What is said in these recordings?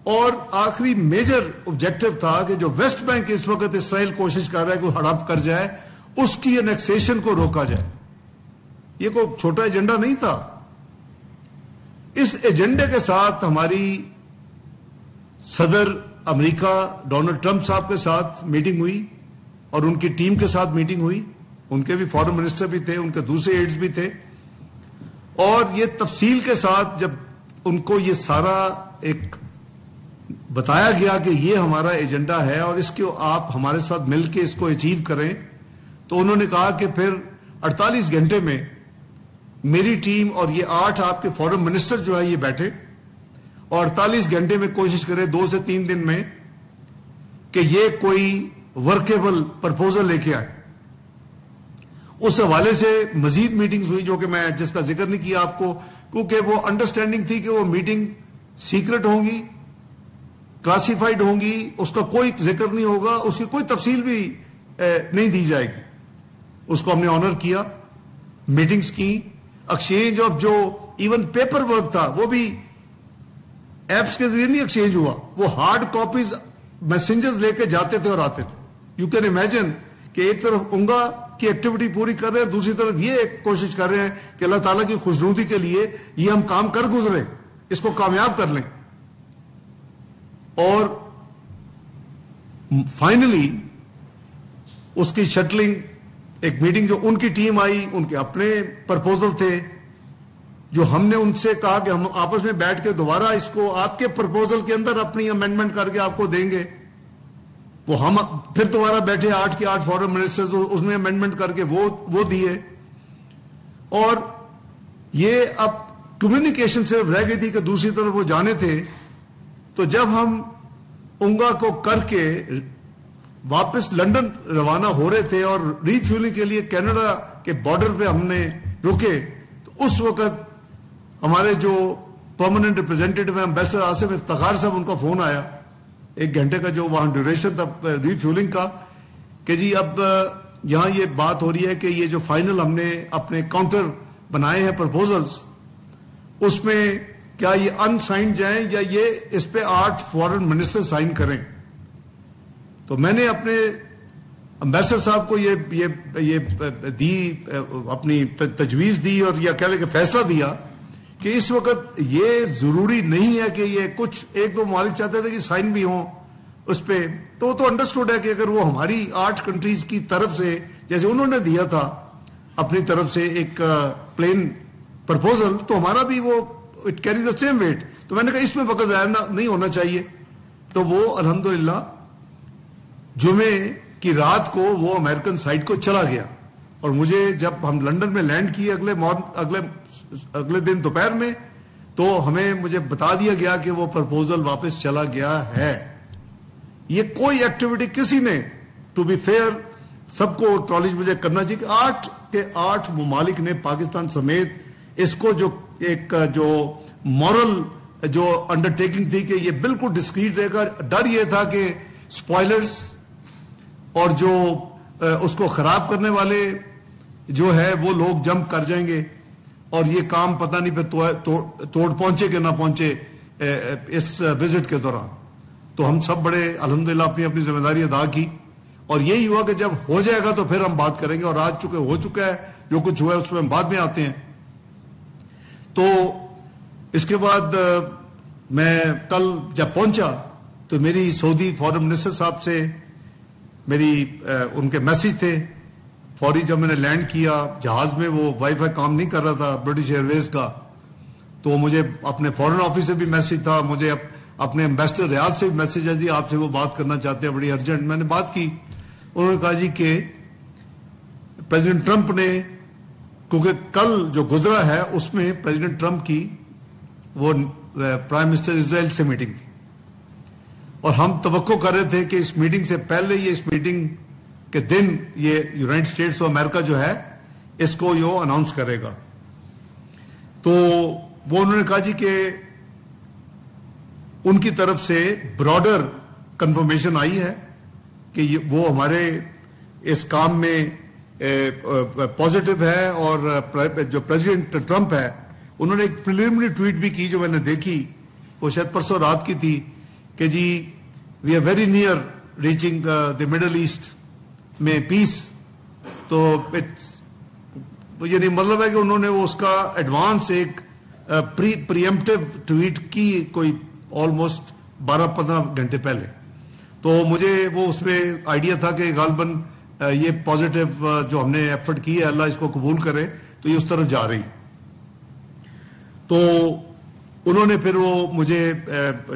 اور آخری major objective تھا کہ جو ویسٹ بینک اس وقت اسرائیل کوشش کر رہا ہے کہ ہڑپ کر جائے، اس کی انیکسیشن کو روکا جائے. یہ کوئی چھوٹا ایجنڈا نہیں تھا. اس ایجنڈے کے ساتھ ہماری صدر امریکہ ڈونلڈ ٹرمپ صاحب کے ساتھ میٹنگ ہوئی اور ان کی ٹیم کے ساتھ میٹنگ ہوئی. ان کے بھی فارن منسٹر بھی تھے، ان کے دوسرے ایڈز بھی تھے، اور یہ تفصیل کے ساتھ جب ان کو یہ سارا ایک بتایا گیا کہ یہ ہمارا ایجنڈا ہے اور اس کو آپ ہمارے ساتھ مل کے اس کو اچیو کریں، تو انہوں نے کہا کہ پھر 48 گھنٹے میں میری ٹیم اور یہ 8 آپ کے فارن منسٹر جو ہے یہ بیٹھے اور 48 گھنٹے میں کوشش کرے 2 سے 3 دن میں کہ یہ کوئی ورکیبل پرپوزل لے کے آئے. اس حوالے سے مزید میٹنگز ہوئی جو کہ میں جس کا ذکر نہیں کیا آپ کو، کیونکہ وہ انڈرسٹینڈنگ تھی کہ وہ میٹنگ سیکرٹ ہوں گی، کلاسیفائڈ ہوں گی، اس کا کوئی ذکر نہیں ہوگا، اس کی کوئی تفصیل بھی نہیں دی جائے گی. اس کو ہم نے آنر کیا، میٹنگز کی، ایکسچینج آف جو ایون پیپر ورک تھا وہ بھی ایپس کے ذریعے نہیں ایکسچینج ہوا، وہ ہارڈ کاپیز میسنجرز لے کے جاتے تھے اور آتے تھے. یو کین امیجن کہ ایک طرف اونگا کی ایکٹیویٹی پوری کر رہے ہیں، دوسری طرف یہ ایک کوشش کر رہے ہیں کہ اللہ تعالیٰ کی خوشنودی کے لیے یہ ہم کام کر گزرے، اس کو کامیاب کر لیں. اور فائنلی اس کی شٹلنگ، ایک میٹنگ جو ان کی ٹیم آئی، ان کے اپنے پرپوزل تھے جو ہم نے ان سے کہا کہ ہم آپس میں بیٹھ کے دوبارہ اس کو آپ کے پرپوزل کے اندر اپنی امینڈمنٹ کر کے آپ کو دیں گے. وہ ہم پھر دوبارہ بیٹھے 8 کے 8 فارن منسٹرز، اس میں امینڈمنٹ کر کے وہ دیے. اور یہ اب کمیونیکیشن صرف رہ گئی تھی کہ دوسری طرف وہ جانے تھے. تو جب ہم اونگا کو کر کے واپس لنڈن روانہ ہو رہے تھے اور ری فیولنگ کے لیے کینیڈا کے بارڈر پہ ہم نے رکے، تو اس وقت ہمارے جو پرماننٹ ریپرزینٹیٹو ہیں امبیسڈر آصف افتخار صاحب، ان کا فون آیا 1 گھنٹے کا جو وہاں ڈیوریشن تھا ری فیولنگ کا، کہ جی اب یہاں یہ بات ہو رہی ہے کہ یہ جو فائنل ہم نے اپنے کاؤنٹر بنائے ہیں پرپوزلز، اس میں کیا یہ ان سائنڈ جائیں یا یہ اس پہ 8 فارن منسٹر سائن کریں. تو میں نے اپنے امبیسڈر صاحب کو یہ دی، اپنی تجویز دی اور یہ کہہ لیں کہ فیصلہ دیا کہ اس وقت یہ ضروری نہیں ہے کہ یہ کچھ 1-2 ممالک چاہتے تھے کہ سائن بھی ہوں اس پہ. تو انڈرسٹوڈ ہے کہ اگر وہ ہماری 8 کنٹریز کی طرف سے، جیسے انہوں نے دیا تھا اپنی طرف سے ایک پلین پرپوزل، تو ہمارا بھی وہ it carry the same weight. تو میں نے کہا اس میں وقت ضائع نہیں ہونا چاہیے. تو وہ الحمدللہ جمعے کی رات کو وہ امریکن سائٹ کو چلا گیا، اور مجھے جب ہم لنڈن میں لینڈ کیے اگلے دن دوپہر میں، تو مجھے بتا دیا گیا کہ وہ پرپوزل واپس چلا گیا ہے. یہ کوئی ایکٹیویٹی کسی نے، ٹو بی فیئر سب کو اکنالج مجھے کرنا چاہیے کہ 8 کے 8 ممالک نے پاکستان سمیت اس کو جو مورل جو انڈر ٹیکنگ تھی کہ یہ بالکل ڈسکریٹ رہے گا. ڈر یہ تھا کہ اسپوائلرز اور جو اس کو خراب کرنے والے جو ہے وہ لوگ جمپ کر جائیں گے اور یہ کام پتہ نہیں پھر توڑ پہنچے کہ نہ پہنچے اس وزٹ کے دوران. تو ہم سب بڑے الحمدللہ اپنی ذمہ داری ادا کی، اور یہی ہوا کہ جب ہو جائے گا تو پھر ہم بات کریں گے. اور آج چونکہ ہو چکا ہے، جو کچھ ہوا ہے اس میں ہم بعد میں آتے ہیں. تو اس کے بعد میں کل جب پہنچا تو میری سعودی فارن منسٹر صاحب سے ان کے میسج تھے فوری. جب میں نے لینڈ کیا جہاز میں، وہ وائی فائی کام نہیں کر رہا تھا برٹش ایئر ویز کا، تو مجھے اپنے فارن آفس سے بھی میسج تھا، مجھے اپنے امبیسڈر ریاض سے بھی میسج ہے، جی آپ سے وہ بات کرنا چاہتے ہیں بڑی ارجنٹ. میں نے بات کی، انہوں نے کہا جی کہ پریزیڈنٹ ٹرمپ نے، کیونکہ کل جو گزرا ہے اس میں پریزیڈنٹ ٹرمپ کی وہ پرائم منسٹر اسرائیل سے میٹنگ تھی، اور ہم توقع کر رہے تھے کہ اس میٹنگ سے پہلے اس میٹنگ کے دن یہ یونائٹڈ اسٹیٹس آف امریکہ جو ہے اس کو یہ اناؤنس کرے گا. تو وہ انہوں نے کہا جی کہ ان کی طرف سے براڈر کنفرمیشن آئی ہے کہ وہ ہمارے اس کام میں پازیٹو ہے. اور جو پریزیڈنٹ ٹرمپ ہے انہوں نے ایک پریلیمنری ٹویٹ بھی کی جو میں نے دیکھی، وہ شاید پرسوں رات کی تھی، کہ جی we are very near reaching the Middle East میں پیس. تو یعنی مطلب ہے کہ انہوں نے اس کا ایڈوانس ایک پریمپٹیو ٹویٹ کی کوئی آلموسٹ 12-15 گھنٹے پہلے. تو مجھے وہ اس میں آئیڈیا تھا کہ غالباً یہ پازیٹیو جو ہم نے ایفرٹ کی ہے اللہ اس کو قبول کرے تو یہ اس طرف جا رہی. تو انہوں نے پھر وہ مجھے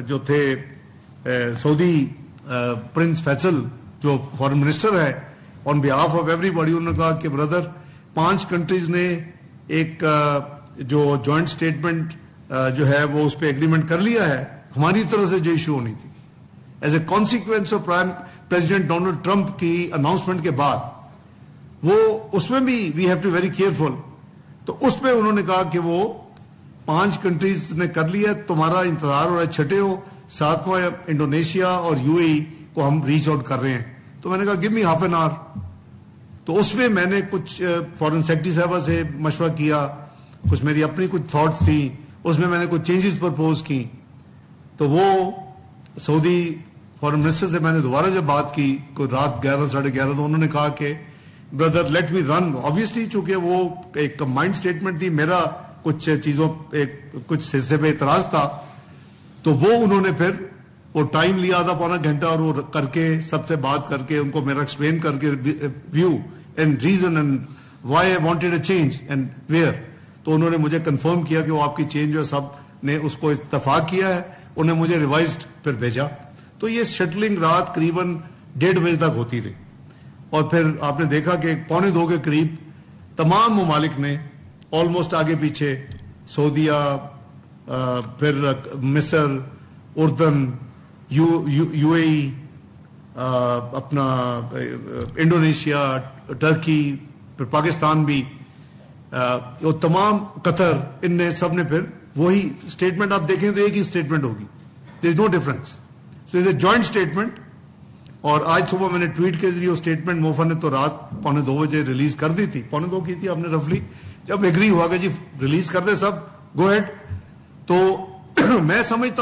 جو تھے سعودی پرنس فیصل جو فارن منسٹر ہے آن بیہاف آف ایوری باڈی, انہوں نے کہا کہ بردر 5 کنٹریز نے ایک جو جوائنٹ اسٹیٹمنٹ جو ہے وہ اس پہ ایگریمنٹ کر لیا ہے. ہماری طرف سے جو ایشو ہونی تھی as a consequence of president Donald Trump کی اناؤنسمنٹ کے بعد, وہ اس میں بھی we have to very careful. تو اس میں انہوں نے کہا کہ وہ 5 کنٹریز نے کر لیا, تمہارا انتظار ہو رہا ہے, چھٹے ہو. 7واں انڈونیشیا اور UAE کو ہم ریچ آؤٹ کر رہے ہیں. تو میں نے کہا give me half an hour. تو اس میں میں نے کچھ فارن سیکرٹری صاحبہ سے مشورہ کیا, کچھ میری اپنی کچھ تھاٹس تھیں, اس میں نے کچھ چینجز پرپوز کی. تو وہ سعودی فارن منسٹر سے میں نے دوبارہ جب بات کی کوئی رات 11-11:30, تو انہوں نے کہا کہ بردر لیٹ می رن. آبویسلی چونکہ وہ ایک کمبائنڈ اسٹیٹمنٹ تھی, میرا کچھ چیزوں کچھ حصے پہ اعتراض تھا. تو وہ انہوں نے پھر وہ ٹائم لیا آدھا پونا گھنٹہ, اور وہ کر کے سب سے بات کر کے ان کو میرا ایکسپلین کر کے view and reason and why I wanted a change and where. تو انہوں نے مجھے کنفرم کیا کہ وہ آپ کی چینج جو سب نے اس کو اتفاق کیا ہے. انہیں مجھے ریوائزڈ پھر بھیجا. تو یہ شٹلنگ رات قریباً 1:30 بجے تک ہوتی رہی. اور پھر آپ نے دیکھا کہ 1:45 کے قریب تمام ممالک نے آلموسٹ آگے پیچھے, سعودیہ, پھر مصر, اردن, UAE, اپنا انڈونیشیا, ٹرکی, پھر پاکستان بھی, وہ تمام, قطر, ان نے سب نے پھر وہی اسٹیٹمنٹ آپ دیکھیں تو ایک ہی اسٹیٹمنٹ ہوگی, there is no difference. So is a joint statement. اور آج صبح میں نے ٹویٹ کے ذریعے وہ اسٹیٹمنٹ موفا نے تو رات 1:45 بجے ریلیز کر دی تھی, 1:45 کی تھی آپ نے رفلی. جب ایگری ہوا کہ جی ریلیز کر دے سب, گو ہیڈ. تو میں سمجھتا ہوں